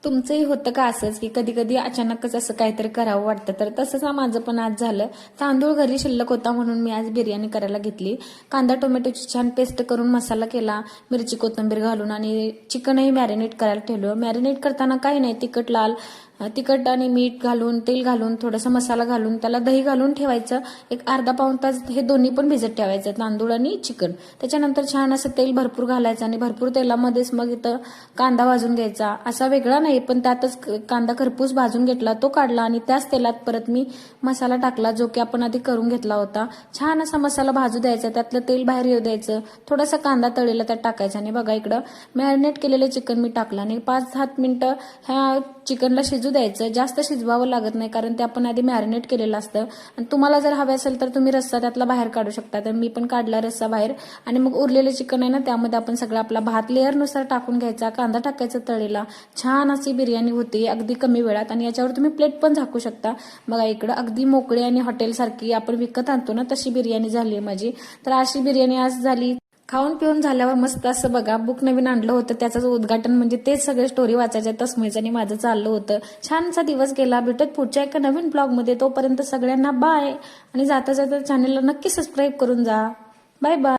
तुमचंही होतं का असंच की कधी कधी अचानकच असं काहीतरी करावं वाटतं? तर तसंच माझं पण आज झालं. तांदूळ घरी शिल्लक होता म्हणून मी आज बिर्याणी करायला घेतली. कांदा टोमॅटोची छान पेस्ट करून मसाला केला, मिरची कोथिंबीर घालून, आणि चिकनही मॅरिनेट करायला ठेवलं. मॅरिनेट करताना काही नाही, तिखट आणि मीठ घालून, तेल घालून, थोडासा मसाला घालून, त्याला दही घालून ठेवायचं. एक अर्धा पाऊण तास हे दोन्ही पण भिजत ठेवायचं, तांदूळ आणि चिकन. त्याच्यानंतर छान असं तेल भरपूर घालायचं आणि भरपूर तेलामध्येच मग इथं कांदा भाजून घ्यायचा. असा वेगळा नाही, पण त्यातच कांदा खरपूस भाजून घेतला, तो काढला आणि त्याच तेलात परत मी मसाला टाकला जो की आपण आधी करून घेतला होता. छान असा मसाला भाजू द्यायचा, त्यातलं तेल बाहेर येऊ द्यायचं, थोडासा कांदा तळलेला त्यात टाकायचा आणि बघा इकडं मॅरिनेट केलेलं चिकन मी टाकलं आणि 5-7 मिनिटं ह्या चिकनला शिजू द्यायचं. जास्त शिजवावं लागत नाही कारण ते आपण आधी मॅरिनेट केलेलं असतं. आणि तुम्हाला जर हवे असेल तर तुम्ही रस्सा त्यातला बाहेर काढू शकता. तर मी पण काढला रस्सा बाहेर आणि मग उरलेलं चिकन आहे ना, त्यामध्ये आपण सगळं आपला भात लेअरनुसार टाकून घ्यायचा, कांदा टाकायचा तळेला. छान अशी बिर्याणी होती अगदी कमी वेळात आणि याच्यावर तुम्ही प्लेट पण झाकू शकता. बघा इकडं अगदी मोकळी आणि हॉटेलसारखी आपण विकत आणतो ना तशी बिर्याणी झाली आहे माझी. तर अशी बिर्याणी आज झाली. खाऊन पिऊन झाल्यावर मस्त असं बघा बुक नवीन आणलं होतं, त्याचं उद्घाटन म्हणजे तेच सगळे स्टोरी वाचायच्या तस्मयचं आणि माझं चाललं होतं. छानसा दिवस गेला. भेटत पुढच्या एका नवीन ब्लॉगमध्ये. तोपर्यंत सगळ्यांना बाय आणि जाता जाता चॅनलला नक्की सबस्क्राईब करून जा. Bye bye.